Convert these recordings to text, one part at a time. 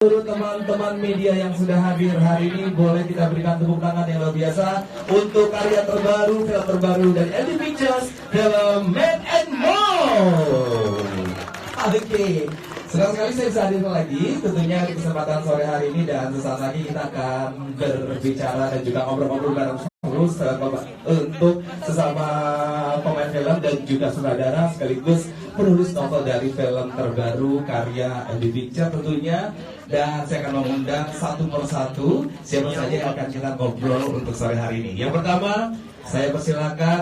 Seluruh teman-teman media yang sudah hadir hari ini, boleh kita berikan tepuk tangan yang luar biasa untuk karya terbaru, film terbaru dari MD Pictures, film Man and More. Oke, senang sekali saya bisa hadir lagi tentunya di kesempatan sore hari ini, dan sesaat lagi kita akan berbicara dan juga ngobrol-ngobrol bareng terus untuk sesama pemain film dan juga sutradara sekaligus penulis novel dari film terbaru karya MD Pictures tentunya. Dan saya akan mengundang satu persatu siapa saja yang akan kita ngobrol untuk sore hari ini. Yang pertama, saya persilakan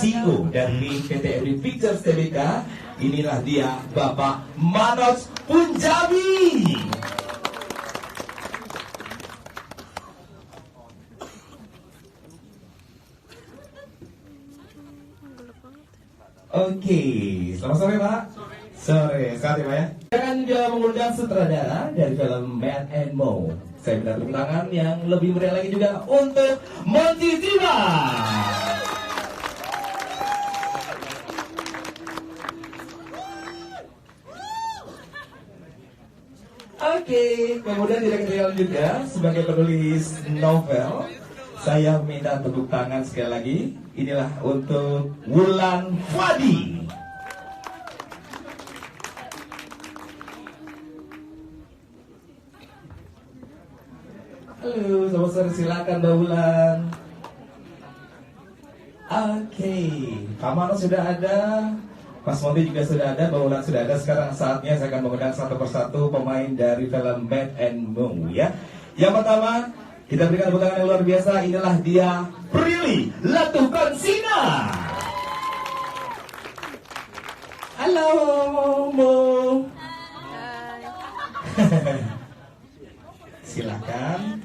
CEO dari PT MD Pictures Tbk. Inilah dia, Bapak Manoj Punjabi. Oke, selamat sore Pak. Sore, sekali Pak ya. Saya akan juga mengundang sutradara dari film Man and More. Saya minta tepuk tangan yang lebih meriah lagi juga untuk Monty Tiba. Oke, kemudian tidak ketinggalan juga sebagai penulis novel. Saya minta tepuk tangan sekali lagi. Inilah untuk Wulan Fadi. Halo, selamat sore, silakan Mbak Wulan. Oke, Pak Mano sudah ada, Mas Monty juga sudah ada, Mbak Wulan sudah ada. Sekarang saatnya saya akan mengundang satu persatu pemain dari film Man and More ya. Yang pertama, kita berikan tepuk tangan yang luar biasa. Inilah dia, Prilly Latukonsina. Halo, Mo. Silakan.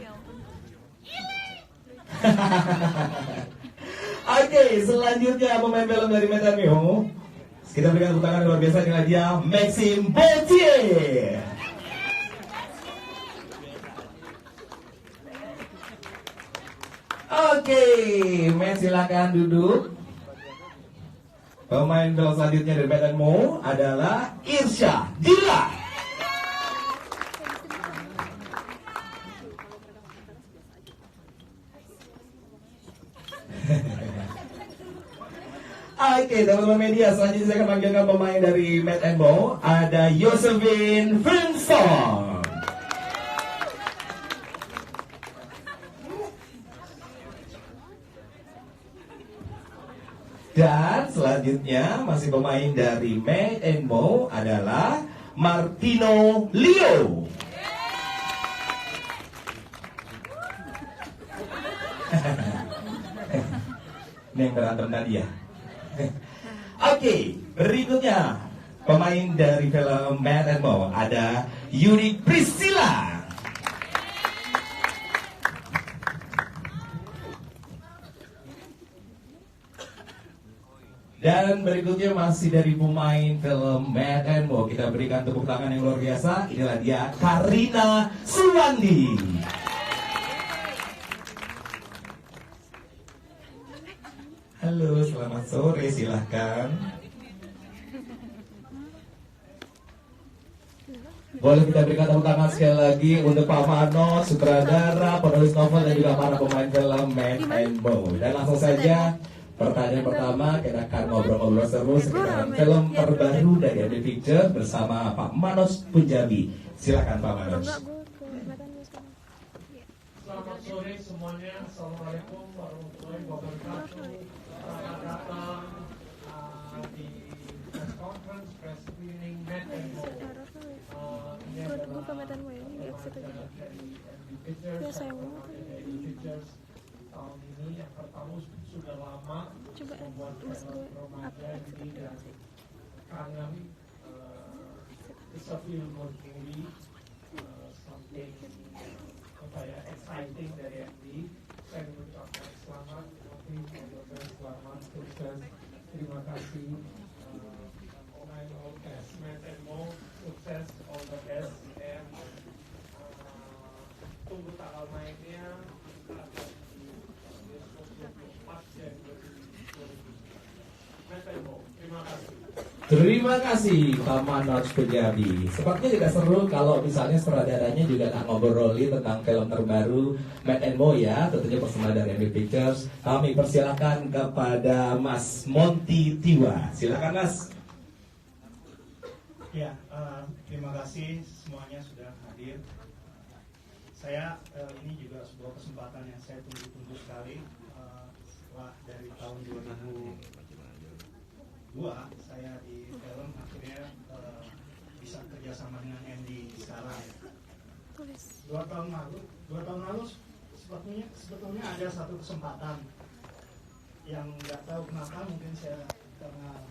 Oke, selanjutnya pemain film dari Man and More. Kita berikan tepuk tangan yang luar biasa. Inilah dia, Maxime Bautier. Oke, Matt silakan duduk. Pemain film selanjutnya dari Man and More adalah Irsya Dila. Oke, teman-teman media, selanjutnya saya akan panggilkan pemain dari Man and More. Ada Josephine Vincent. Dan selanjutnya masih pemain dari Man and More adalah Martino Leo. Ini yang berantem tadi ya. Oke, berikutnya pemain dari film Man and More ada Yuri Priscilla. Dan berikutnya masih dari pemain film Man and More. Kita berikan tepuk tangan yang luar biasa. Inilah dia, Karina Suwandi. Halo, selamat sore, silahkan. Boleh kita berikan tepuk tangan sekali lagi untuk Pak Mano, sutradara, penulis novel, dan juga para pemain film Man and More. Dan langsung saja, pertanyaan pertama, kita akan ngobrol-ngobrol seru sekitar film terbaru dari MD Pictures bersama Pak Manoj Punjabi. Silakan Pak Manoj. Selamat sore semuanya. Assalamualaikum warahmatullahi wabarakatuh. Selamat datang di press conference, press screening Man and More. Ini adalah Pictures tahun ini yang pertama sudah lama membuat film remaja ini, dan kangen it's a feel good movie, something exciting dari MD. Saya mengucapkan selamat, selamat sukses, terima kasih. Pemain all cast Man and More, sukses, all the best, and tunggu tanggal mainnya. Kita akan di 24 Januari 2020. Man and More, terima kasih. Terima kasih Pak Manoj Punjabi. Sepertinya juga seru kalau misalnya sutradaranya juga tak ngobrolin tentang film terbaru Matt and Mo ya, tentunya persembahan dari MB Pictures. Kami persilakan kepada Mas Monty Tiwa. Silakan Mas. Ya, terima kasih semuanya sudah hadir. Saya ini juga sebuah kesempatan yang saya tunggu-tunggu sekali. Setelah dari tahun 2002 saya di film akhirnya bisa kerjasama dengan Andy sekarang. 2 tahun lalu sebetulnya ada satu kesempatan yang nggak tahu kenapa, mungkin saya karena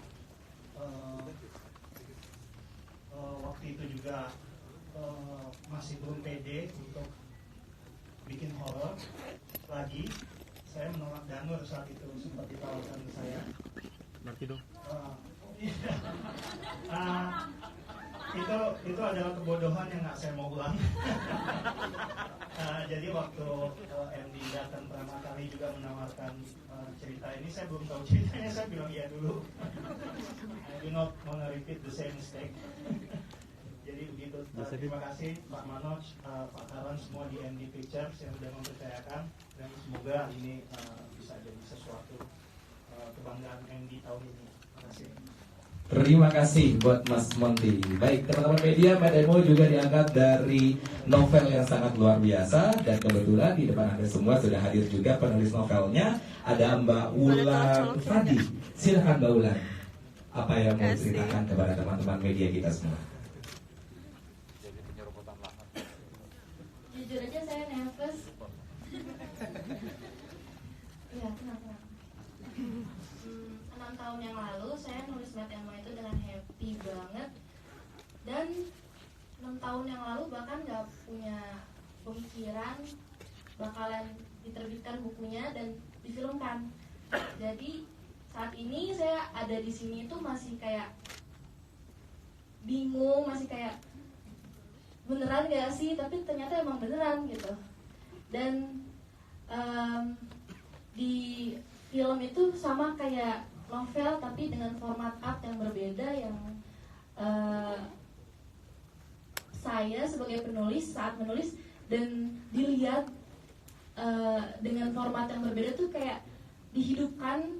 waktu itu juga masih belum pede untuk bikin horor lagi. Saya menolak Danur saat itu, sempat ditawarkan ke saya. Itu adalah kebodohan yang nggak saya mau ulang. Jadi waktu MD datang pertama kali juga menawarkan cerita ini, saya belum tahu ceritanya, saya bilang iya dulu. I do not want to repeat the same mistake. Jadi begitu. Terima kasih Pak Manoj, Pak Karan, semua di MD Pictures yang sudah mempercayakan, dan semoga ini bisa jadi sesuatu kebanggaan MD tahun ini. Terima kasih. Terima kasih buat Mas Monty. Baik, teman-teman media, Matt and Mo juga diangkat dari novel yang sangat luar biasa. Dan kebetulan di depan Anda semua sudah hadir juga penulis novelnya. Ada Mbak Ulan Fadi. Silakan Mbak Ulan. Apa yang mau ceritakan kepada teman-teman media kita semua? Jujur aja saya nervous. Iya, kenapa? 6 tahun yang lalu saya nulis Matt and Mo itu dengan happy banget. Dan 6 tahun yang lalu bahkan gak punya pemikiran bakalan diterbitkan bukunya dan difilmkan. Jadi saat ini saya ada di sini itu masih kayak bingung, masih kayak beneran gak sih, tapi ternyata emang beneran gitu. Dan di film itu sama kayak novel tapi dengan format art yang berbeda, yang saya sebagai penulis saat menulis dan dilihat dengan format yang berbeda tuh kayak dihidupkan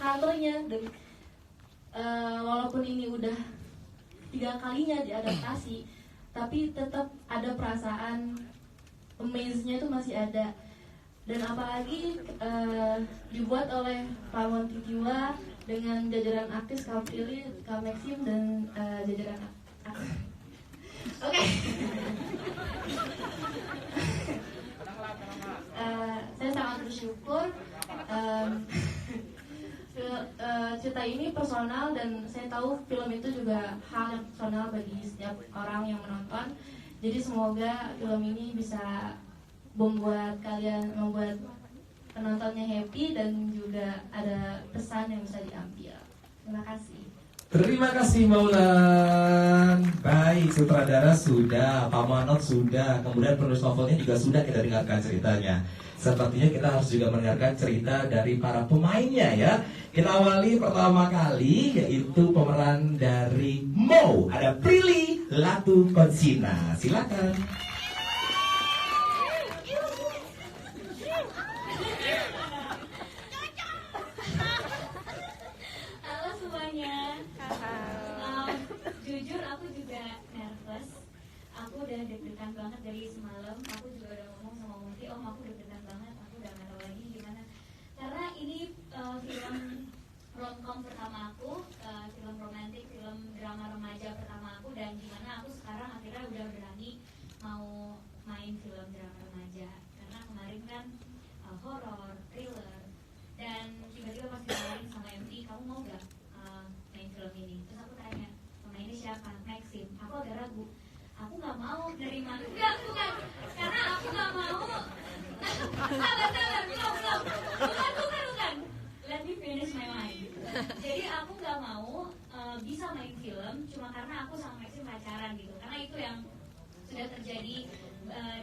karakternya. Dan walaupun ini udah 3 kalinya diadaptasi, tapi tetap ada perasaan amaze-nya itu masih ada. Dan apalagi dibuat oleh Pak Monty Tiwa dengan jajaran artis Kak Prilly, Kak Maxim, dan jajaran artis. Oke. Saya sangat bersyukur. Cerita ini personal dan saya tahu film itu juga hal yang personal bagi setiap orang yang menonton. Jadi semoga film ini bisa membuat penontonnya happy dan juga ada pesan yang bisa diambil. Terima kasih. Terima kasih Maulan. Baik, sutradara sudah, Pak Manoj sudah, kemudian penulis novelnya juga sudah kita dengarkan ceritanya. Sepertinya kita harus juga mendengarkan cerita dari para pemainnya ya. Kita awali pertama kali yaitu pemeran dari Mo. Ada Prilly Latukonsina. Silakan. Halo semuanya. Jujur aku juga nervous. Aku udah deg-degan banget dari semalam. Aku juga udah ngomong sama Monty, Om aku deg-degan banget. Aku udah gak tahu lagi gimana. Karena ini film romcom pertama aku, film romantis, film drama remaja pertama aku, dan gimana aku sekarang akhirnya udah berani mau main film drama remaja. Karena kemarin kan horor, thriller, dan tiba-tiba pas ditawarin sama MT, kamu mau gak main film ini? Terus aku tanya, pemainnya siapa? Maxim. Aku agak ragu. Aku gak mau nerima. Enggak, bukan. Karena aku gak mau. Sabar, belum. Bukan. Let me finish my mind. Jadi aku gak mau bisa main film cuma karena aku sama Maxim pacaran gitu. Karena itu yang sudah terjadi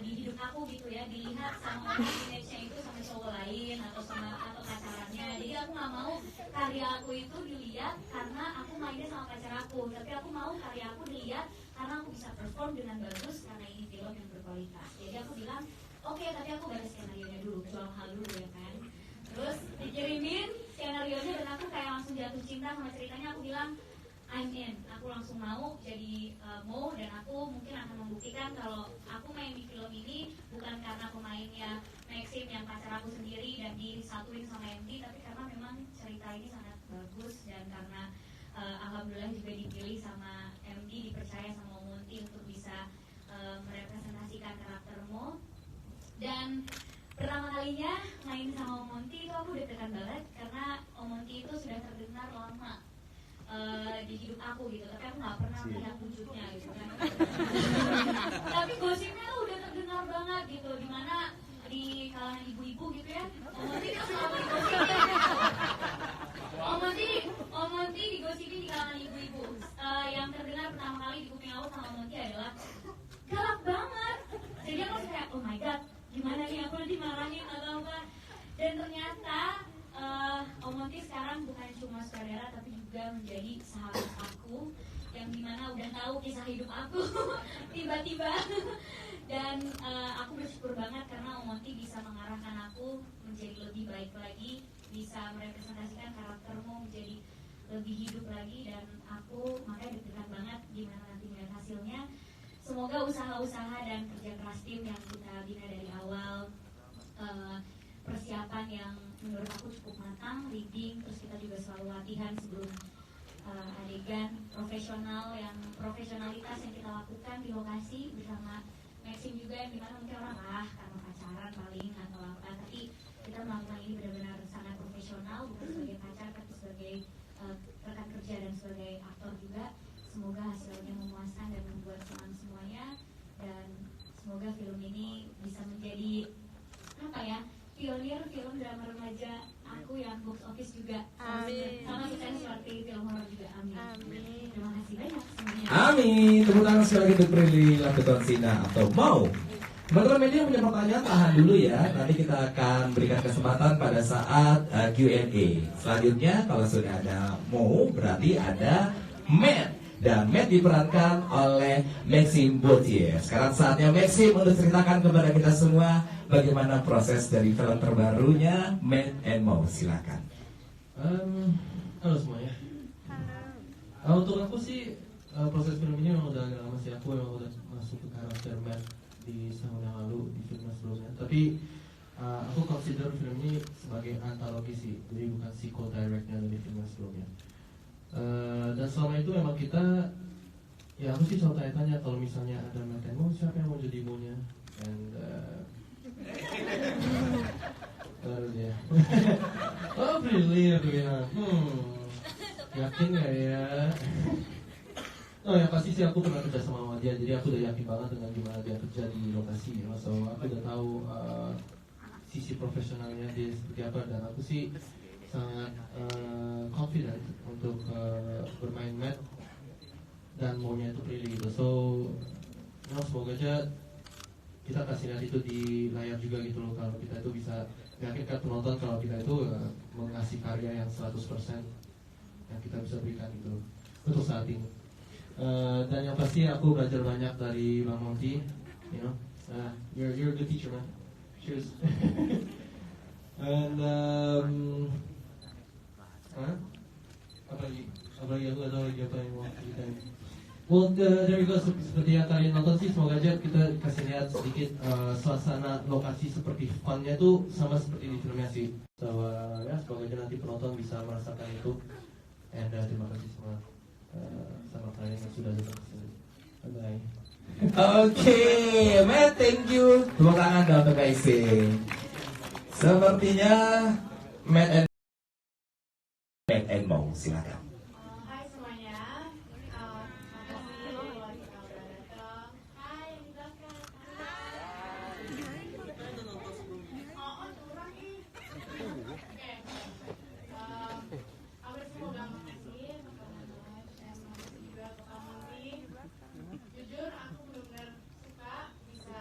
di hidup aku gitu ya, dilihat sama orang image-nya itu sama cowok lain atau pacarannya. Jadi aku nggak mau karya aku itu dilihat karena aku mainnya sama pacar aku, tapi aku mau karya aku dilihat karena aku bisa perform dengan bagus karena ini film yang berkualitas. Jadi aku bilang oke, tapi aku baca skenario-nya dulu, jual hal dulu ya kan. Terus dikirimin skenario-nya dan aku kayak langsung jatuh cinta sama ceritanya. Aku bilang I'm in, aku langsung mau jadi Mo, dan aku mungkin akan membuktikan kalau aku main di film ini bukan karena pemainnya Maxim yang pacar aku sendiri dan disatuin sama MD, tapi karena memang cerita ini sangat bagus dan karena alhamdulillah juga dipilih sama MD, dipercaya sama Om Monty untuk bisa merepresentasikan karakter Mo. Dan pertama kalinya main sama Om Monty itu aku deg-degan banget karena Om Monty itu sudah terdengar lama di hidup aku gitu, tapi aku nggak pernah melihat wujudnya gitu kan. Tapi gosipnya tuh udah terdengar banget gitu, dimana di kalangan ibu-ibu gitu ya, Om Monty tuh selalu digosipin. Om Monty digosipin di kalangan ibu-ibu. Yang terdengar pertama kali di kuping aku sama Om Monty adalah galak banget. Jadi aku kayak oh my god, gimana nih aku nanti marahin atau apa. Dan ternyata Om Monty sekarang bukan cuma saudara tapi juga menjadi sahabat aku yang dimana udah tahu kisah hidup aku tiba-tiba. Dan aku bersyukur banget karena Om Monty bisa mengarahkan aku menjadi lebih baik lagi, bisa merepresentasikan karaktermu menjadi lebih hidup lagi, dan aku makanya deg-degan banget gimana nanti melihat hasilnya. Semoga usaha-usaha dan kerja keras tim yang kita bina dari awal, persiapan yang menurut aku cukup matang, reading, terus kita juga selalu latihan sebelum adegan, profesionalitas yang kita lakukan di lokasi bersama Maxim juga, yang dimana mungkin orang karena pacaran paling atau apa, tapi kita melakukan ini benar-benar sangat profesional, bukan sebagai pacar tapi sebagai rekan kerja dan sebagai aktor juga. Semoga hasilnya memuaskan dan membuat senang semuanya, dan semoga film ini bisa menjadi apa ya, pionir film drama remaja aku yang box office juga sama sukses seperti film horor juga. Amin. Terima kasih banyak semuanya. Amin. Tepuk tangan sekali lagi untuk Prilly Lakutonsina atau Mau. Teman-teman media punya pertanyaan, tahan dulu ya. Nanti kita akan berikan kesempatan pada saat Q&A. Selanjutnya kalau sudah ada Mo berarti ada Matt. Dan Matt diperankan oleh Maxim Bauthier. Sekarang saatnya Maxim untuk ceritakan kepada kita semua bagaimana proses dari film terbarunya Matt and Mo. Silakan. Halo semuanya. Untuk aku sih proses film ini memang udah agak lama sih. Aku memang udah masuk ke karakter Matt di tahun yang lalu di film sebelumnya. Tapi aku consider film ini sebagai antologi sih, jadi bukan sequel directnya dari film sebelumnya. Dan selama itu memang kita, ya aku sih selalu tanya-tanya kalau misalnya ada Matt and Mo, siapa yang mau jadi Mo-nya? And baru dia oh really, aku bilang yakin gak ya? Oh yang pasti sih aku pernah kerja sama dia, jadi aku udah yakin banget dengan gimana dia kerja di lokasi ya. So aku udah tahu sisi profesionalnya dia seperti apa, dan aku sih sangat confident untuk bermain Matt dan Mo-nya itu Prilly gitu. So semoga aja kita kasih lihat itu di layar juga gitu loh, kalau kita itu bisa meyakinkan penonton kalau kita itu mengasih karya yang 100% yang kita bisa berikan gitu untuk saat ini. Dan yang pasti aku belajar banyak dari Bang Monty, you know, you're a good teacher man. Cheers. And apa lagi aku gak tahu lagi apa yang mau ceritain. Well, there you go. Seperti yang kalian nonton sih, semoga aja kita kasih lihat sedikit suasana lokasi seperti fun-nya tuh sama seperti di filmnya sih. So ya semoga aja nanti penonton bisa merasakan itu. And terima kasih semua sama kalian yang sudah datang ke sini. Bye. Oke, Matt, thank you. Tepuk tangan dong untuk Maxim. Sepertinya Matt and Mo, silakan. Hai semuanya, makasih buat kita udah datang. Hai yang di belakang. Oh, curang nih. Oke, aku di sini udah makasih kepada Mas dan makasih juga ke Kak Monty. Jujur aku benar-benar suka bisa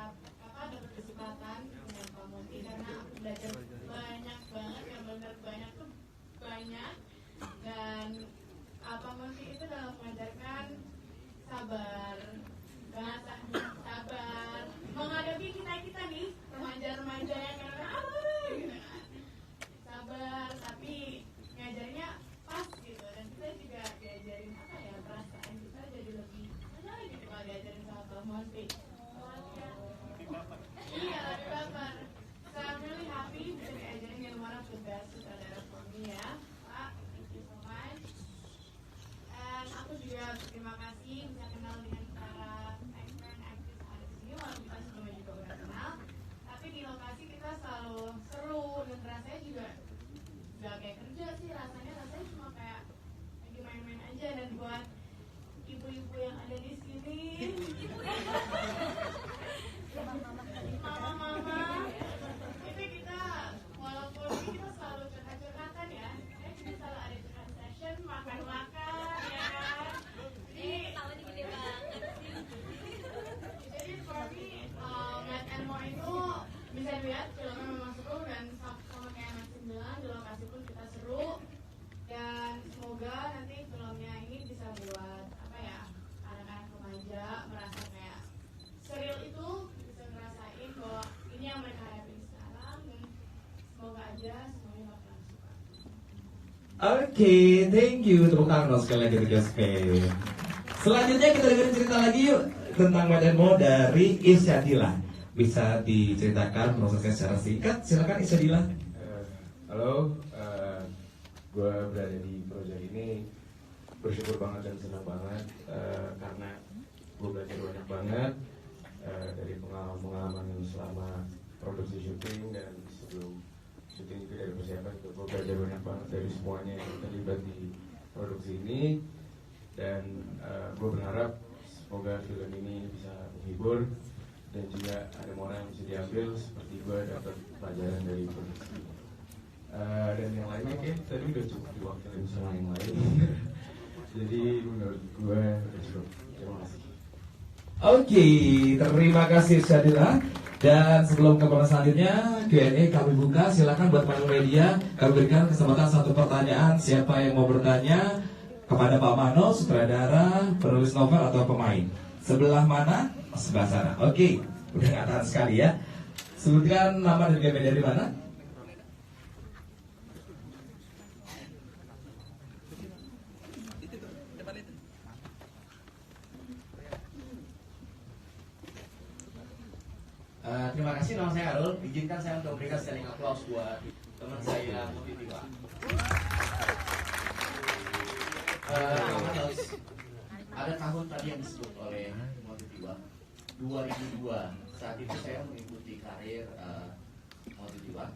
semuanya. Dan Pak Monty itu dalam mengajarkan sabar, bahasa sabar menghadapi kita nih remaja-remaja yang kadang gitu kan. Sabar, tapi ngajarnya pas gitu, dan kita juga diajarin perasaan kita jadi lebih gitu kalau diajarin sama Pak Monty. Iya, lebih baper. So I'm really happy bisa diajarin dengan one of the best sutradara for me ya, Pak. Thank you so much. And aku juga terima kasih bisa kenal dengan para actor dan aktris ada di sini, walaupun kita sebelumnya juga udah kenal. Tapi di lokasi kita selalu seru dan rasanya juga gak kayak kerja sih, rasanya cuma kayak lagi main-main aja. Dan buat ibu-ibu yang ada di sini, mama-mama, itu kita walaupun kita selalu curhat-curhatan ya, kita selalu ada curhat session, makan-makan ya kan. Jadi for me, Matt and More itu bisa dilihat filmnya memang seru, dan sama kayak Maxim bilang, di lokasi pun kita seru. Dan semoga nanti filmnya ini bisa buat anak-anak remaja merasa kayak serial itu, bisa ngerasain bahwa ini yang mereka hadapin sekarang. Dan semoga aja semuanya bakalan suka. Oke, thank you. Tepuk tangan dong sekali lagi untuk Jospin. Selanjutnya kita dengerin cerita lagi yuk tentang Matt and More dari Isyadila. Bisa diceritakan prosesnya secara singkat? Silakan Isyadila. Halo, gue berada di proyek ini, bersyukur banget dan senang banget karena gue belajar banyak banget dari pengalaman selama produksi syuting dan sebelum syuting juga dari persiapan. Gue belajar banyak banget dari semuanya yang terlibat di produksi ini, dan gue berharap semoga film ini bisa menghibur dan juga ada moral yang bisa diambil seperti gue dapat pelajaran dari produksi ini. Dan yang lainnya kayak tadi udah cukup diwakilin sama yang lain. Jadi menurut gue udah cukup. Terima kasih. Oke, terima kasih Isyadila. Dan sebelum ke pertanyaan selanjutnya, Q&A kami buka. Silakan buat teman media, kami berikan kesempatan satu pertanyaan. Siapa yang mau bertanya kepada Pak Mano, sutradara, penulis novel atau pemain? Sebelah mana? Sebelah sana. Oke, udah nggak tahan sekali ya. Sebutkan nama dan media dari mana? Terima kasih, nama saya Arul. Izinkan saya untuk memberikan standing applause buat teman saya Monty Tiwa. Ada tahun tadi yang disebut oleh Monty Tiwa, 2002. Saat itu saya mengikuti karir Monty Tiwa,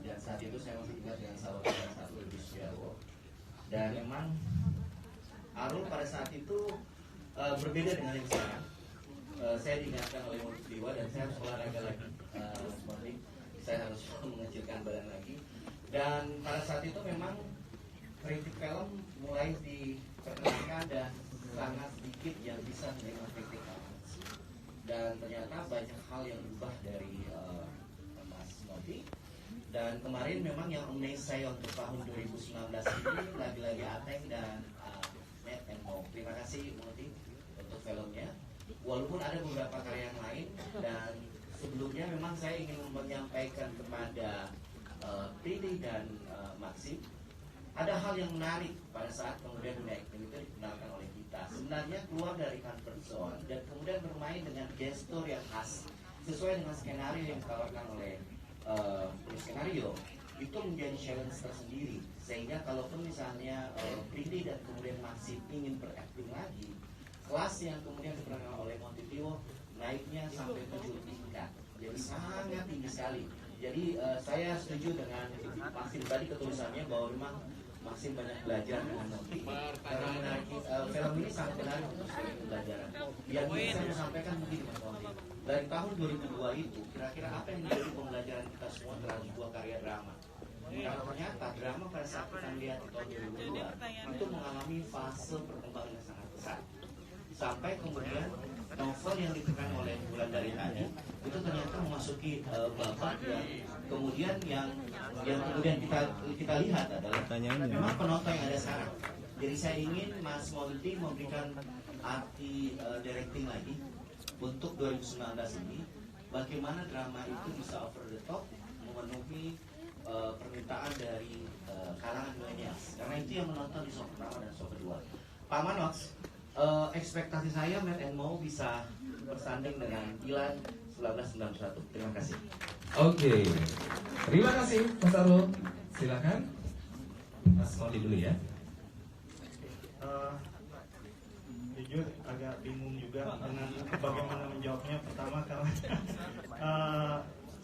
dan saat itu saya masih ingat dengan sahabat yang satu, Ibu Setiawo. Dan memang Arul pada saat itu berbeda dengan yang sekarang. Saya diingatkan oleh Monty Tiwa dan saya harus olahraga lagi, seperti saya harus mengecilkan badan lagi. Dan pada saat itu memang kritik film mulai diperkenalkan dan sangat sedikit yang bisa menerima kritik film. Dan ternyata banyak hal yang berubah dari Mas Monty. Dan kemarin memang yang amaze saya untuk tahun 2019 ini lagi-lagi Ateng dan Matt and More. Terima kasih Monty untuk filmnya. Walaupun ada beberapa karya yang lain, dan sebelumnya memang saya ingin menyampaikan kepada Prilly dan Maxim, ada hal yang menarik pada saat kemudian dunia acting itu dikenalkan oleh kita. Sebenarnya keluar dari comfort zone dan kemudian bermain dengan gestur yang khas sesuai dengan skenario yang ditawarkan oleh skenario, itu menjadi challenge tersendiri. Sehingga kalaupun misalnya Prilly dan kemudian Maxim ingin berakting lagi, kelas yang kemudian diperankan oleh Monty Tiwa naiknya sampai 7 tingkat, jadi sangat tinggi sekali. Jadi saya setuju dengan Maxim tadi ketulisannya bahwa memang Maxim banyak belajar dengan Monty, karena menarik, film ini sangat menarik untuk sebagai pembelajaran. Yang ingin saya sampaikan begini Mas Monty, dari tahun 2002 itu kira-kira apa yang menjadi pembelajaran kita semua terhadap sebuah karya drama? Karena ternyata drama pada saat kita melihat di tahun 2002 itu mengalami fase perkembangan yang sangat besar. Sampai kemudian novel yang ditekan oleh Wulandari tadi itu ternyata memasuki babak yang kemudian kita lihat adalah memang penonton yang ada sekarang. Jadi saya ingin Mas Maulidi memberikan arti directing lagi untuk 2019 ini, bagaimana drama itu bisa over the top memenuhi permintaan dari kalangan milenials, karena itu yang menonton di show pertama dan show kedua. Pak Manox, ekspektasi saya Matt and Mo bisa bersanding dengan Dilan 1991. Terima kasih. Oke, terima kasih Mas Arul. Silakan Mas Maulidi dulu ya. Jujur agak bingung juga dengan bagaimana menjawabnya. Pertama karena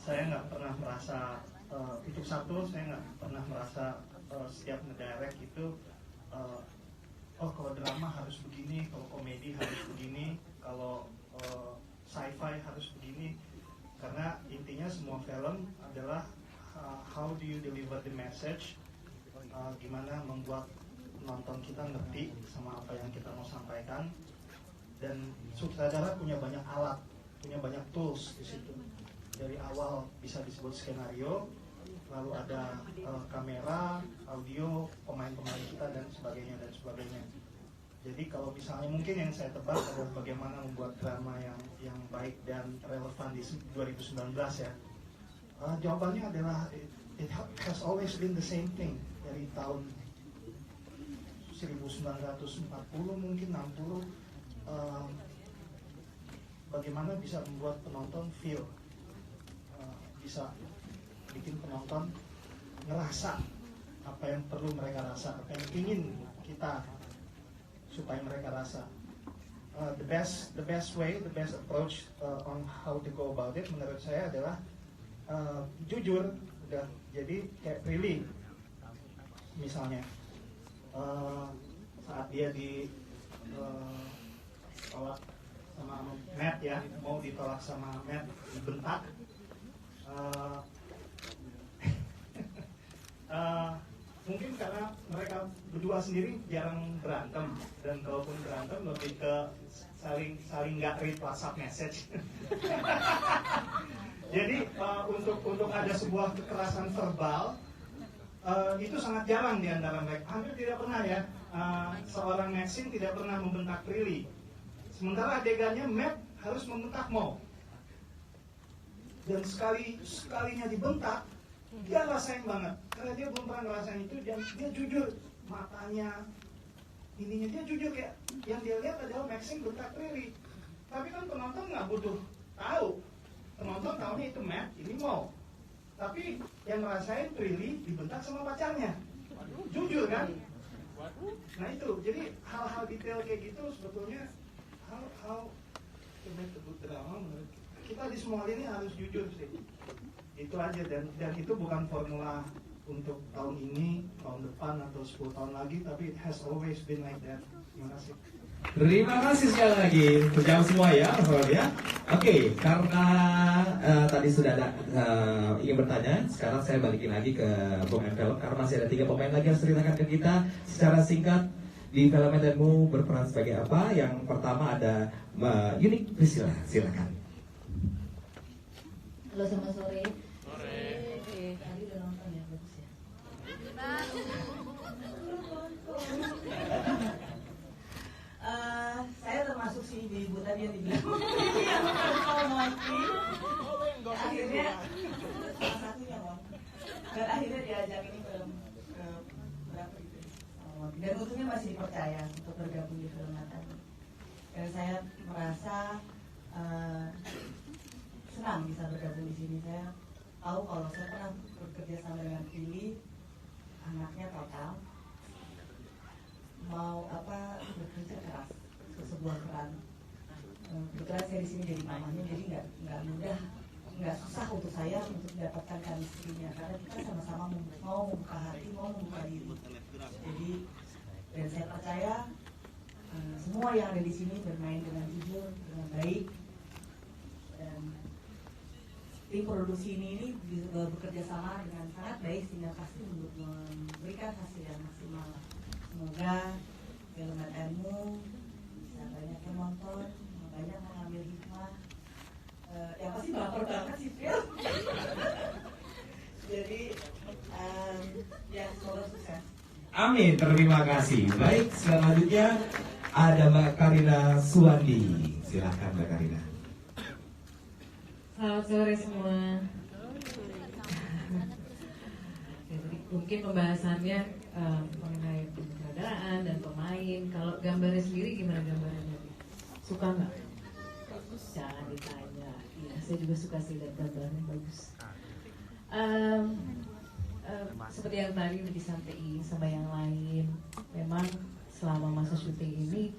saya nggak pernah merasa untuk satu, saya nggak pernah merasa setiap ngedirect itu oh kalau drama harus begini, kalau komedi harus begini, kalau sci-fi harus begini. Karena intinya semua film adalah how do you deliver the message, gimana membuat nonton kita ngerti sama apa yang kita mau sampaikan. Dan sutradara punya banyak alat, punya banyak tools di situ. Dari awal bisa disebut skenario, lalu ada kamera, audio, pemain-pemain kita dan sebagainya dan sebagainya. Jadi kalau misalnya mungkin yang saya tebak adalah bagaimana membuat drama yang baik dan relevan di 2019 ya. Jawabannya adalah it has always been the same thing dari tahun 1940 mungkin 60. Bagaimana bisa membuat penonton feel, bisa bikin penonton ngerasa apa yang perlu mereka rasa, apa yang ingin kita supaya mereka rasa. The best way, the best approach on how to go about it menurut saya adalah jujur. Udah jadi kayak Prilly misalnya, saat dia ditolak sama Matt ya, mau ditolak sama Matt, dibentak. Mungkin karena mereka berdua sendiri jarang berantem, dan kalaupun berantem lebih ke saling nggak read WhatsApp message. Jadi untuk ada sebuah kekerasan verbal itu sangat jarang di antara mereka. Hampir tidak pernah ya, seorang Maxine tidak pernah membentak Prilly. Sementara adegannya Matt harus membentak Mo. Dan sekalinya dibentak, dia rasain banget, karena dia belum pernah ngerasain itu. Dia jujur, matanya, ininya dia jujur, kayak yang dia lihat adalah Maxine bentak Prilly. Tapi kan penonton nggak butuh tahu, penonton tahunya itu Matt, ini Mo. Tapi yang ngerasain Prilly dibentak sama pacarnya, jujur kan? Nah itu, jadi hal-hal detail kayak gitu sebetulnya how to make a good drama menurut kita di semua ini harus jujur sih. Itu aja, dan itu bukan formula untuk tahun ini, tahun depan atau 10 tahun lagi, tapi it has always been like that. Terima kasih. Terima kasih sekali lagi. Terjawab semua ya, Mas ya. Oke, karena tadi sudah ada ingin bertanya, sekarang saya balikin lagi ke Bung Envelop, karena masih ada 3 pemain lagi yang harus ceritakan ke kita secara singkat di film Medanmu berperan sebagai apa. Yang pertama ada Unik Priscilla, silakan. Halo, selamat sore. Tadi udah nonton ya, bagus ya. Saya termasuk si ibu tadi yang dibilang yang mau mati. Akhirnya salah satunya Bang. Dan akhirnya diajak ini ke berapa gitu. Dan untungnya masih dipercaya untuk bergabung di film Nathan. Dan saya merasa senang bisa bergabung di sini. Saya tahu kalau saya pernah bekerja sama dengan Prilly, anaknya total mau bekerja keras ke sebuah peran. Kebetulan saya di sini jadi mamanya, jadi nggak mudah, nggak susah untuk saya untuk mendapatkan chemistry-nya, karena kita sama-sama mau membuka hati, mau membuka diri. Jadi dan saya percaya semua yang ada di sini bermain dengan jujur, dengan baik, dan tim produksi ini bekerja sama dengan sangat baik sehingga pasti untuk memberikan hasil yang maksimal. Semoga film Medanmu bisa banyak yang nonton, banyak mengambil hikmah. Yang pasti berapa lapar banget sih Phil. Jadi ya semoga sukses. Amin, terima kasih. Baik, selanjutnya ada Mbak Karina Suwandi. Silahkan Mbak Karina. Selamat sore semua. Ya, tadi mungkin pembahasannya mengenai penyutradaraan dan pemain. Kalau gambarnya sendiri gimana gambarnya? Suka nggak? Jangan ditanya. Iya, saya juga suka sih lihat gambarnya bagus. Seperti yang tadi udah disampaikan sama yang lain, memang selama masa syuting ini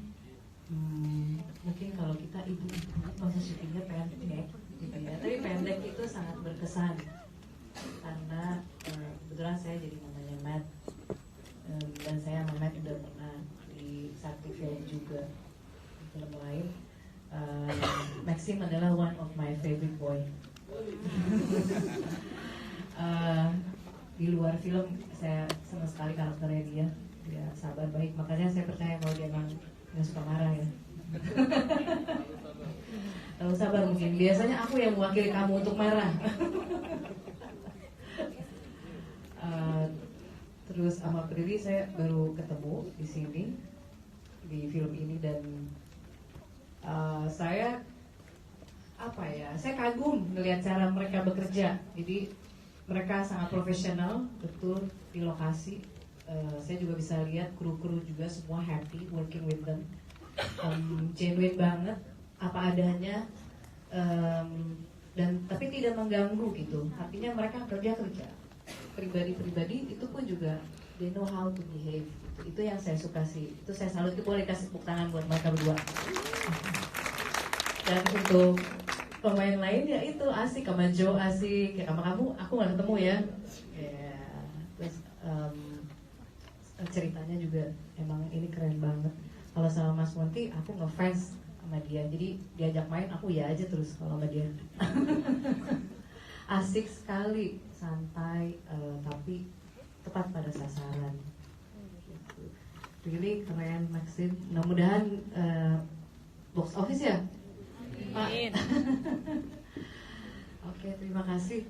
mungkin kalau kita ibu-ibu masa syutingnya pendek gitu ya, tapi pendek itu sangat berkesan karena kebetulan saya jadi mamanya Matt, dan saya sama Matt udah pernah di satu film juga, film lain. Maxim adalah one of my favorite boy. Di luar film saya senang sekali karakternya dia sabar baik, makanya saya percaya kalau dia emang nggak suka marah ya. Terlalu sabar mungkin, biasanya aku yang mewakili kamu untuk marah. Terus sama Prilly saya baru ketemu di sini di film ini dan saya saya kagum melihat cara mereka bekerja. Jadi mereka sangat profesional, betul di lokasi. Saya juga bisa lihat kru-kru juga semua happy working with them. Genuine banget, apa adanya, dan tapi tidak mengganggu gitu. Artinya mereka kerja pribadi-pribadi itu pun juga they know how to behave. Itu yang saya suka sih. Itu saya salut, itu boleh kasih tepuk tangan buat mereka berdua. Dan untuk pemain lain ya itu asik, sama Joe asik, ya sama kamu aku nggak ketemu ya. Terus ceritanya juga emang ini keren banget. Kalau sama Mas Monty aku ngefans sama dia, jadi diajak main aku ya aja terus kalau sama dia. Asik sekali, santai, tapi tepat pada sasaran. Gitu. Really keren Maxim. Mudah-mudahan box office ya. Amin. Oke, terima kasih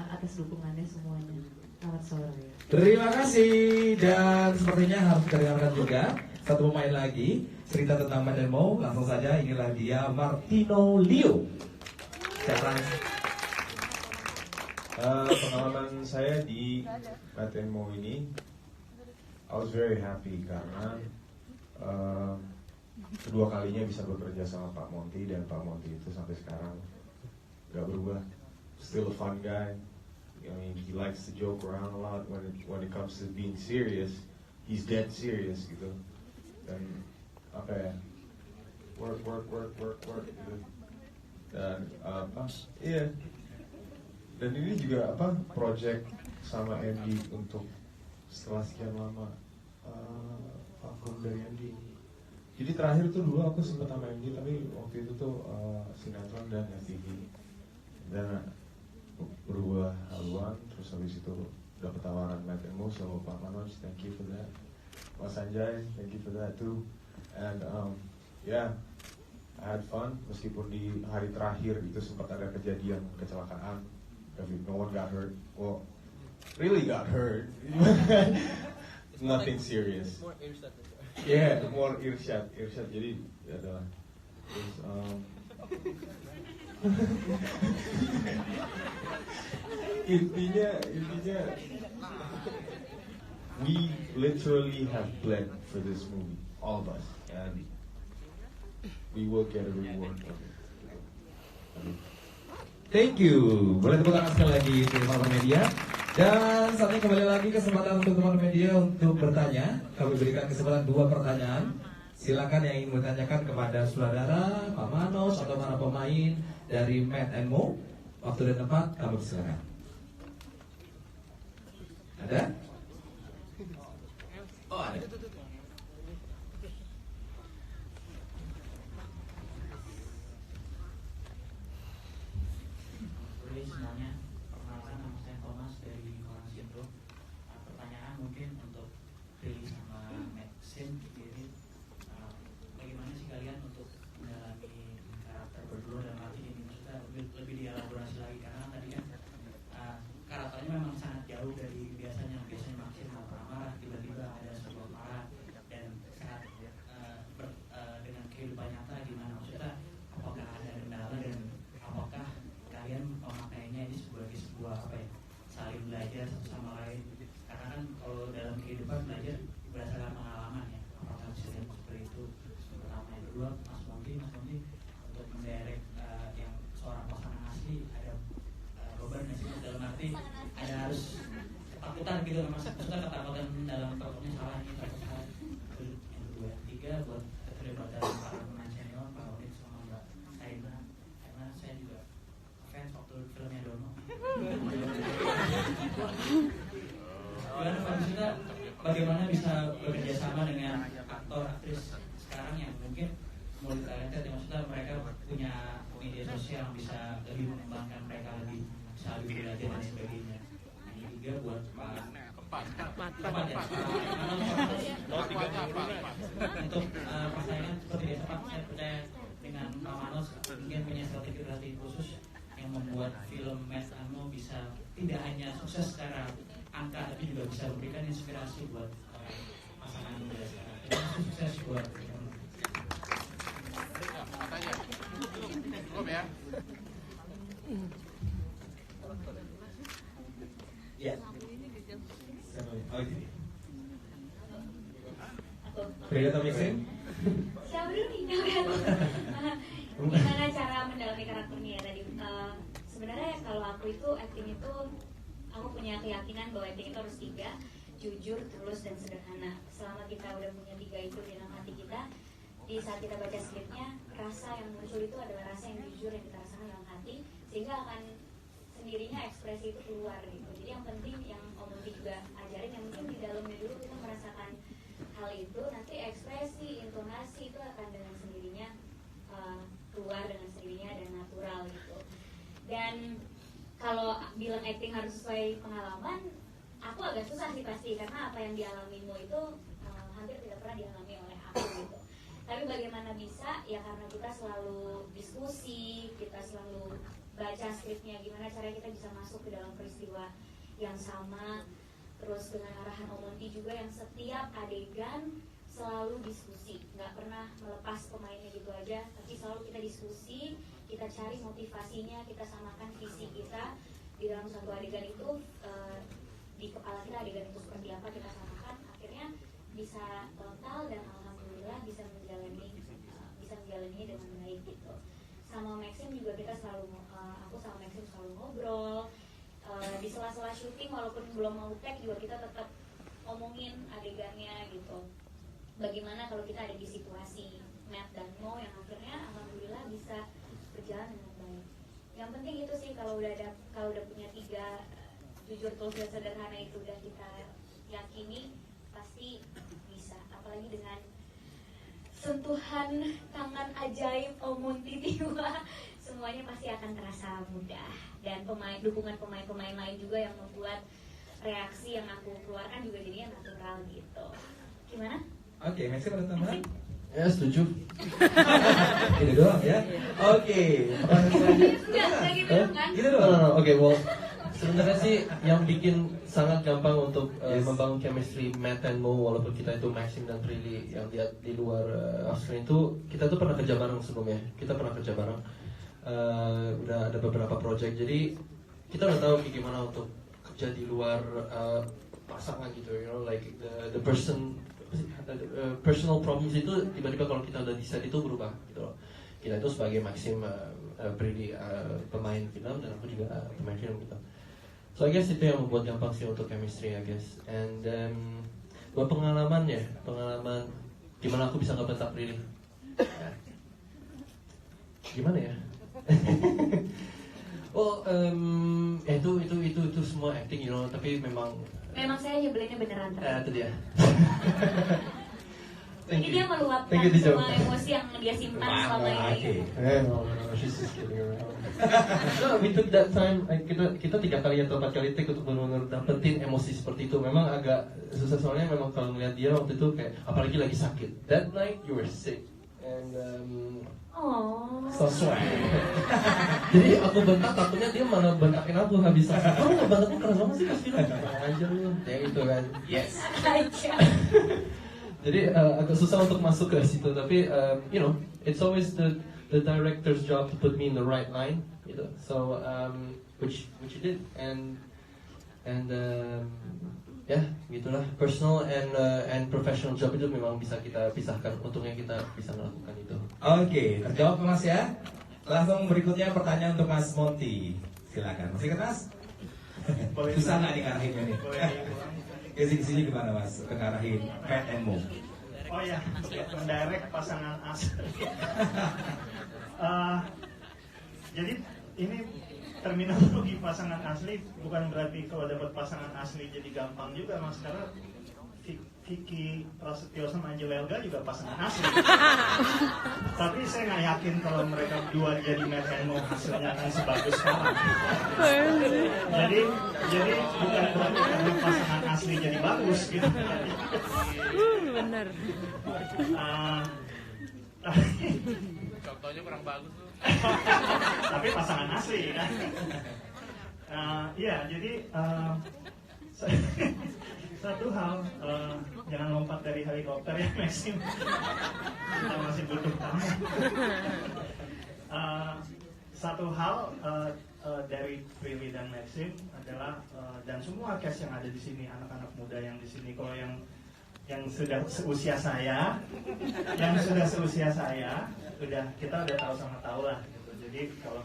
atas dukungannya semuanya. Selamat sore. Terima kasih, dan sepertinya harus kita dengarkan juga satu pemain lagi cerita tentang Matt and Mo. Langsung saja, inilah dia Martino Leo. Siapa? Pengalaman saya di Matt and Mo ini, I was very happy karena kedua kalinya bisa bekerja sama Pak Monty, dan Pak Monty itu sampai sekarang gak berubah, still a fun guy. I mean, he likes to joke around a lot. When it comes to being serious, he's dead serious gitu. Dan apa ya, work gitu. Dan iya. Dan ini juga project sama Andy untuk setelah sekian lama vakum dari Andy. Jadi terakhir tuh dulu aku sempet sama Andy, tapi waktu itu tuh sinetron dan FTV. Dan berubah haluan, terus habis itu dapat tawaran Matt and Mo, so Pak Manoj, thank you for that. Mas Sanjay, thank you for that too. And yeah, I had fun, meskipun di hari terakhir itu sempat ada kejadian kecelakaan. No one got hurt. Well, really got hurt. Nothing serious. Yeah, more irsyad. Jadi ya adalah. Terus, intinya we literally have bled for this movie, all of us, and we will get a reward of it. Thank you. Boleh tepuk tangan sekali lagi untuk teman-teman media. Dan saat ini kembali lagi kesempatan untuk teman-teman media untuk bertanya. Kami berikan kesempatan 2 pertanyaan. Silakan yang ingin bertanyakan kepada saudara, Pak Manos, atau para pemain dari Matt and Mo. Waktu dan tempat kami persilakan. Ada? Oh, ada. Semuanya, perkenalkan nama saya Thomas dari Koran Sindro. Pertanyaan mungkin untuk Prilly sama Maxim sendiri, bagaimana sih kalian untuk mendalami karakter berdua, dan arti ini maksudnya lebih di dielaborasi lagi karena tadi kan karakternya memang sangat jauh dari biasanya Maxim marah tiba-tiba ada sebuah marah dan sangat dengan kehidupan nyata gimana maksudnya apakah ada kendala dan apakah kalian memaknainya ini sebagai sebuah apa ya saling belajar satu sama lain karena kan kalau dalam kehidupan belajar berdasarkan pengalaman ya apakah bisa seperti itu pertama yang kedua Mas Mondi untuk mendirect yang seorang pasangan asli ada beban nggak sih dalam arti ada harus ketakutan gitu maksudnya ketakutan dalam takutnya salah ini takut salah itu yang kedua tiga buat keterlibatan para pemain senior Pak Odin sama Mbak Saina karena saya juga fans waktu filmnya Dono gimana Pak Sita bagaimana bisa bekerja sama dengan aktor aktris sekarang yang mungkin multi talented yang maksudnya mereka punya media sosial yang bisa lebih mengembangkan mereka lebih bisa lebih belajar dan sebagainya. Nah, ini tiga buat Pak ya. Untuk persaingan seperti biasa Pak, saya percaya dengan Pak Manos mungkin punya strategi khusus yang membuat film Matt Ano bisa tidak hanya sukses secara angka tapi juga bisa memberikan inspirasi buat pasangan muda sekarang. Sukses buat Ya. Oh ini. Frida atau Maxim? Siapa dulu nih? Gimana cara mendalami karakternya ya tadi? Sebenarnya kalau aku itu acting itu aku punya keyakinan bahwa acting itu harus tiga, jujur, tulus, dan sederhana. Selama kita udah punya tiga itu di dalam hati kita, di saat kita baca skripnya, rasa yang muncul itu adalah rasa yang jujur yang kita rasakan dalam hati, sehingga akan sendirinya ekspresi itu keluar gitu. Jadi yang penting yang Om Muti juga ajarin, yang penting di dalamnya dulu kita merasakan hal itu, nanti ekspresi, intonasi itu akan dengan sendirinya keluar dengan sendirinya dan natural gitu. Dan kalau bilang acting harus sesuai pengalaman, aku agak susah sih pasti, karena apa yang dialamimu itu hampir tidak pernah dialami oleh aku gitu. Tapi bagaimana bisa, ya karena kita selalu diskusi, kita selalu baca skripnya, gimana caranya kita bisa masuk ke dalam peristiwa yang sama. Terus dengan arahan Om Monty juga yang setiap adegan selalu diskusi, nggak pernah melepas pemainnya gitu aja, tapi selalu kita diskusi, kita cari motivasinya, kita samakan visi kita di dalam satu adegan itu, di kepala kita adegan itu seperti apa kita samakan, akhirnya bisa total dan alhamdulillah bisa menjalani dengan baik gitu. Sama Maxim juga kita selalu, aku sama Maxim selalu ngobrol, di sela-sela syuting walaupun belum mau tag juga kita tetap ngomongin adegannya gitu. Bagaimana kalau kita ada di situasi Matt dan Mo yang akhirnya alhamdulillah bisa berjalan dengan baik. Yang penting itu sih, kalau udah punya tiga, jujur, tulus, dan sederhana itu udah kita yakini, pasti bisa. Apalagi dengan sentuhan tangan ajaib Om Monty Tiwa, semuanya pasti akan terasa mudah. Dan dukungan pemain-pemain lain juga yang membuat reaksi yang aku keluarkan juga jadinya natural gitu. Gimana? Oke, Maxim ada tambahan? Ya, setuju. Ini doang ya. Oke. Enggak gitu kan? Gitu doang. Oke, well, sebenarnya sih yang bikin sangat gampang untuk membangun chemistry Matt and Mo, walaupun kita itu Maxim dan Prilly yang lihat di luar off-screen itu, kita tuh pernah kerja bareng sebelumnya. Kita pernah kerja bareng. Udah ada beberapa project, jadi kita udah tahu gimana untuk kerja di luar pasangan gitu, you know, like the personal problems itu tiba-tiba kalau kita udah di set itu berubah gitu loh. Kita itu sebagai Maxim, Prilly pemain film dan aku juga pemain film gitu. So I guess itu yang membuat gampang sih untuk chemistry I guess. And buat pengalaman gimana aku bisa ngebentak Prilly? Gimana ya? Oh, itu semua acting, you know. Tapi memang saya nyebelinnya beneran. Itu dia. Jadi dia meluapkan semua emosi yang dia simpan selama ini. No, she's just kidding around. No, we took that time. Kita 3 kali atau 4 kali take untuk benar-benar dapetin emosi seperti itu. Memang agak susah soalnya memang kalau ngeliat dia waktu itu kayak apalagi lagi sakit. That night you were sick. and Oh. So sweet. jadi aku bentak, takutnya dia malah bentakin aku habis selesai. Kamu nggak bentakku keras banget sih pas film? Aja lu, kayak gitu kan. Yes. Aja. Jadi agak susah untuk masuk ke situ, tapi you know, it's always the director's job to put me in the right line, gitu. So which you did, and ya gitulah, personal and professional job itu memang bisa kita pisahkan. Untungnya kita bisa melakukan itu. Oke, terjawab Mas ya. Langsung berikutnya pertanyaan untuk Mas Monty. Silakan. Masih Mas? Susah nggak nih ngarahinnya nih? Sini gimana Mas? Ngarahin Matt and Mo. Oh ya, mendirect pasangan asli. Jadi ini terminologi pasangan asli bukan berarti kalau dapat pasangan asli jadi gampang juga Mas, karena Vicky Prasetyo sama Angel Elga juga pasangan asli. Tapi saya nggak yakin kalau mereka berdua jadi Matt and Mo hasilnya akan sebagus sekarang. Jadi bukan berarti karena pasangan asli jadi bagus gitu. Bener. Contohnya kurang bagus tuh. Tapi pasangan asli kan. Iya, jadi satu hal, jangan lompat dari helikopter ya Maxim. Kita masih butuh kamu. Satu hal dari Prilly dan Maxim adalah dan semua cast yang ada di sini, anak-anak muda yang di sini, kalau yang sudah seusia saya, kita udah tahu sama tahu lah gitu. Jadi kalau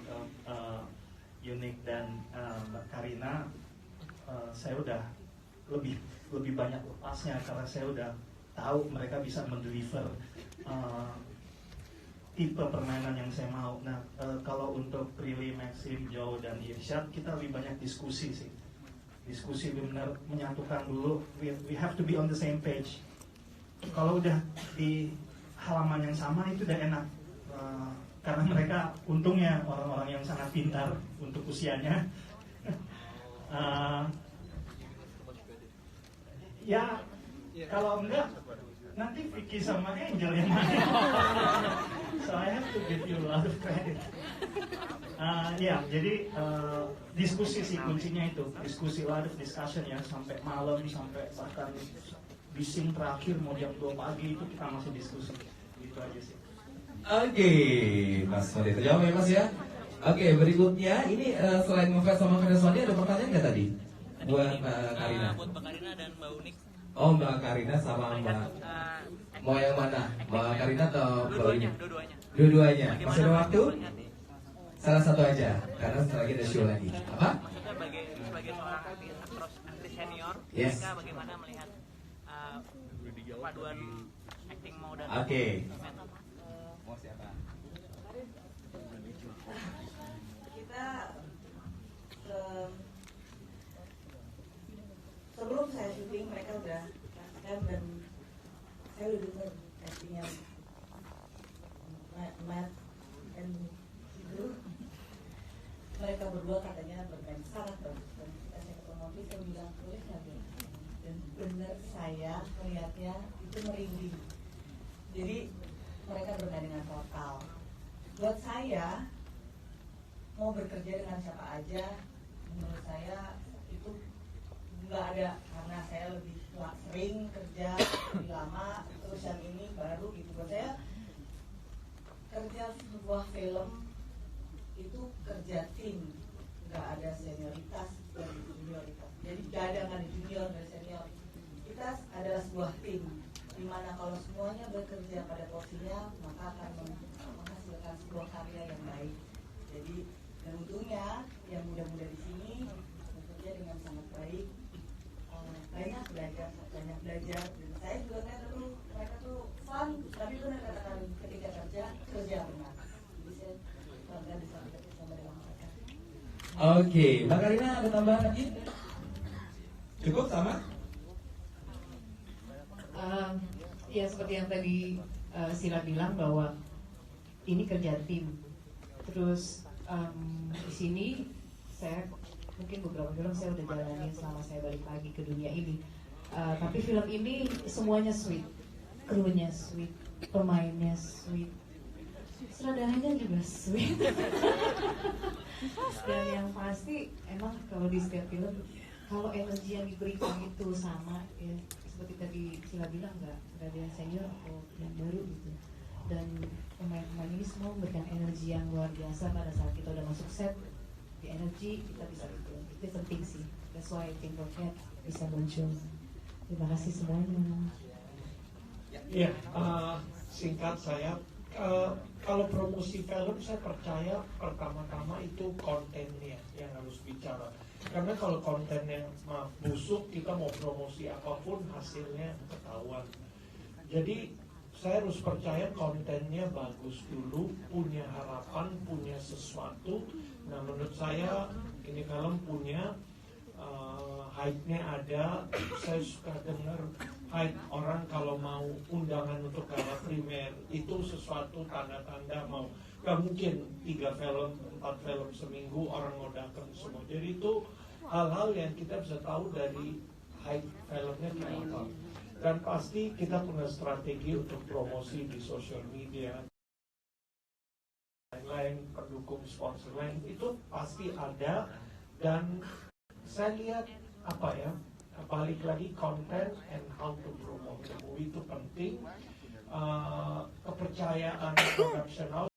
Unique dan Mbak Karina, saya udah lebih banyak lepasnya karena saya udah tahu mereka bisa mendeliver tipe permainan yang saya mau. Nah, kalau untuk Prilly, Maxim, Joe dan Irsyad, kita lebih banyak diskusi sih. Diskusi benar menyatukan dulu. We have to be on the same page. Kalau udah di halaman yang sama itu udah enak. Karena mereka untungnya orang-orang yang sangat pintar untuk usianya. Ya kalau enggak nanti Vicky sama Angel yang main. So I have to give you a lot of credit. Ya, jadi diskusi sih kuncinya itu, diskusi, a lot of discussion ya, sampai malam, sampai bahkan bising terakhir mau jam 2 pagi itu kita masih diskusi, gitu aja sih. Oke, Mas Mandi terjawab ya Mas ya. Oke, berikutnya ini selain ngefans sama Mas Mandi ada pertanyaan nggak tadi? Buat Mbak Karina. Buat Mbak Karina dan Mbak Unik. Oh, Mbak Karina sama Mbak. Mau yang mana? Mbak Karina atau Mbak Unik? Dua-duanya. Masih ada waktu? Salah satu aja, karena setelah lagi ada show lagi. Apa? Sebagai seorang aktris senior, Yes. mereka bagaimana melihat paduan acting mau dan Oke. mau siapa? Kita sebelum saya syuting mereka udah kasihkan dan saya udah denger actingnya Matt dan itu mereka berdua katanya bermain sangat bagus dan ketika saya ketemu Mopi saya bilang boleh nggak Bel? Dan benar saya melihatnya itu merinding. Jadi mereka bermain dengan total. Buat saya mau bekerja dengan siapa aja menurut saya itu nggak ada, karena saya lebih sering kerja lebih lama, terus yang ini baru gitu. Buat saya kerja sebuah film itu kerja tim, nggak ada senioritas dan junioritas. Jadi nggak ada junior dan senior. Kita adalah sebuah tim, dimana kalau semuanya bekerja pada porsinya maka akan menghasilkan sebuah karya yang baik. Jadi dan untungnya yang muda-muda di sini bekerja dengan sangat baik, banyak belajar. Dan saya juga kan dulu mereka tuh fun, tapi benar kata ketika kerja benar. Jadi saya bangga bisa bekerja sama dengan mereka. Oke, Mbak Karina ada tambahan lagi? Cukup sama? Ya seperti yang tadi Sila bilang bahwa ini kerja tim. Terus di sini saya mungkin beberapa film saya udah jalanin selama saya balik lagi ke dunia ini. Tapi film ini semuanya sweet, krunya sweet, pemainnya sweet, sutradaranya juga sweet. Dan yang pasti emang kalau di setiap film, kalau energi yang diberikan itu sama ya, seperti tadi Cila bilang, nggak ada yang senior atau yang baru gitu. Dan pemain-pemain ini semua memberikan energi yang luar biasa pada saat kita udah masuk set. Di energi kita bisa itu penting sih. That's why I think Rocket bisa muncul. Terima kasih semuanya. Ya, singkat saya, kalau promosi film saya percaya pertama-tama itu kontennya yang harus bicara. Karena kalau kontennya busuk, kita mau promosi apapun hasilnya ketahuan. Jadi saya harus percaya kontennya bagus dulu, punya harapan, punya sesuatu. Nah menurut saya ini film punya hype-nya ada. Saya suka dengar hype orang kalau mau undangan untuk gala primer itu sesuatu tanda-tanda mau. Gak mungkin 3 film, 4 film seminggu orang mau datang semua. Jadi itu hal-hal yang kita bisa tahu dari hype filmnya kenapa. Dan pasti kita punya strategi untuk promosi di sosial media, lain-lain, pendukung sponsor lain itu pasti ada. Dan saya lihat apa ya, balik lagi konten and how to promote the movie itu penting. Kepercayaan production house.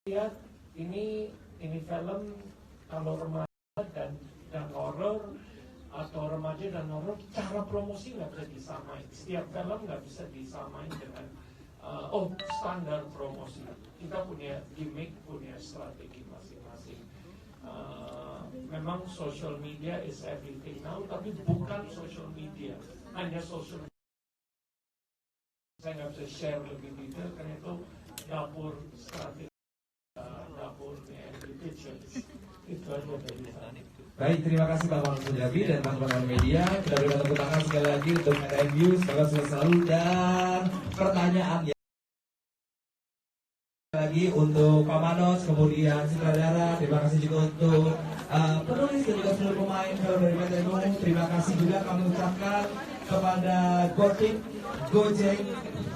Lihat ini film kalau remaja dan horror atau remaja dan horor, cara promosi nggak bisa disamain. Setiap film nggak bisa disamain dengan standar promosi. Kita punya gimmick, punya strategi masing-masing. Memang social media is everything now, tapi bukan social media, hanya social media. Saya nggak bisa share lebih detail karena itu dapur strategi, dapurnya Angry Pictures. Itu aja dari saya. Baik, terima kasih Pak Maman Punjabi dan teman-teman media. Kita berikan tepuk tangan sekali lagi untuk Meta View. Semoga sukses selalu. Dan pertanyaan ya lagi untuk Pak Manos, kemudian sutradara. Terima kasih juga untuk penulis dan juga seluruh pemain film dari Meta View. Terima kasih juga kami ucapkan kepada Gojek,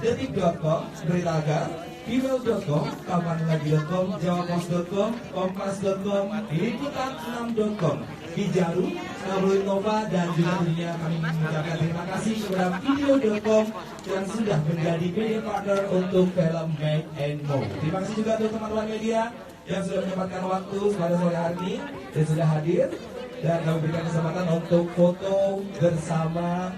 Detik.com, Beritaga, email.com, kapanlagi.com, jawabpos.com, kompas.com, liputan6.com, Hijaru, Tabloid Nova, dan juga tentunya kami mengucapkan terima kasih kepada video.com yang sudah menjadi media partner untuk film Make and Move. Terima kasih juga untuk teman-teman media yang sudah menyempatkan waktu pada sore hari ini dan sudah hadir, dan kami berikan kesempatan untuk foto bersama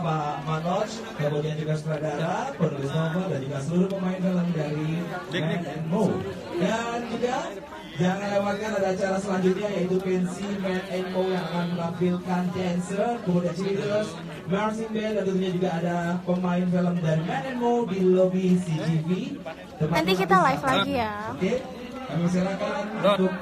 Pak Manoj, kemudian juga sutradara, penulis novel, dan juga seluruh pemain film dari Make and Move. Dan juga jangan lewatkan ada acara selanjutnya yaitu pensi Make and Move yang akan menampilkan dancer, kemudian cheerleaders, marching band, dan tentunya juga ada pemain film dari Make and Move di lobby CGV. Nanti kita live lagi ya. Oke, kami silakan untuk